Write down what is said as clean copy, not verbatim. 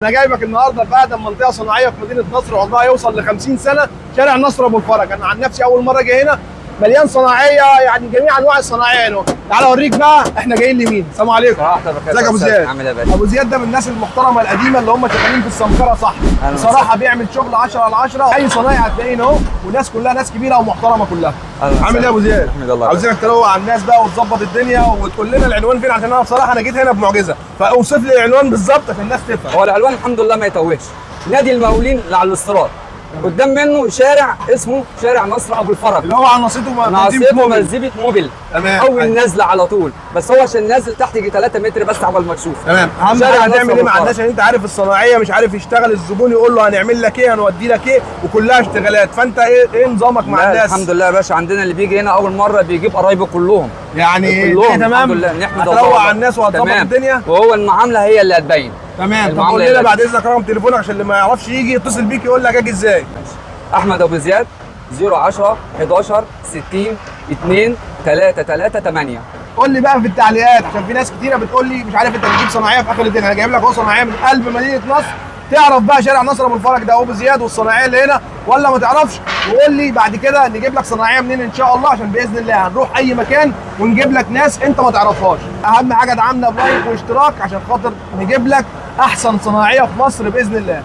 انا جايبك النهارده في اقدم منطقه صناعيه في مدينه نصر، عمرها يوصل ل 50 سنه، شارع نصر ابو الفرج. انا عن نفسي اول مره جاي هنا، مليان صناعيه، يعني جميع انواع الصناعيه هنا. تعال اوريك بقى احنا جايين لمين. السلام عليكم. ازيك يا ابو زياد؟ عامل ايه يا باشا؟ ابو زياد ده من الناس المحترمه القديمه اللي هم شغالين في السمكره، صح؟ بصراحه بيعمل شغل 10 على 10، اي صنايعي هتلاقيه اهو، والناس كلها ناس كبيره ومحترمه كلها. عامل ايه يا ابو زياد؟ الحمد لله. عاوزينك تروق على الناس بقى وتظبط الدنيا وتقول لنا العنوان فين، عشان انا بصراحه انا جيت هنا بمعجزه، فاوصف لي العنوان بالظبط عشان الناس تفهم. هو العنوان الحمد لله ما يتوهش، نادي المقاولين اللي على الاستراد، قدام منه شارع اسمه شارع نصر ابو الفرج، اللي هو على نصيته مزيبه موبيل. تمام. اول نازله على طول، بس هو عشان نازل تحت يجي 3 متر بس عقبال ما تشوف. تمام. اهم حاجه هتعمل ايه مع الناس؟ عشان انت عارف الصناعيه مش عارف يشتغل، الزبون يقول له هنعمل لك ايه، هنودي لك ايه، وكلها اشتغالات. فانت ايه نظامك مع الناس؟ الحمد لله يا باشا، عندنا اللي بيجي هنا اول مره بيجيب قرايبه كلهم، يعني كلهم تمام. الحمد لله، نحمد الله. هتروق على الناس وهتظبط الدنيا، وهو المعامله هي اللي هتبين. تمام. طب قول لنا بعد اذنك رقم تليفونك عشان اللي ما يعرفش يجي يتصل بيك يقول لك اجي ازاي. احمد ابو زياد 010 11 60 2 3 3 8. قول لي بقى في التعليقات، عشان في ناس كتيره بتقول لي مش عارف انت بتجيب صناعيه في اخر الدنيا. انا جايب لك اهو صناعيه من قلب مدينه نصر، تعرف بقى شارع نصر ابو الفرج ده ابو زياد والصناعيه اللي هنا، ولا ما تعرفش؟ وقول لي بعد كده نجيب لك صناعيه منين ان شاء الله، عشان باذن الله هنروح اي مكان ونجيب لك ناس انت ما تعرفهاش. اهم حاجه ادعمنا بلايك واشتراك عشان خاطر نجيب لك احسن صناعيه في مصر باذن الله.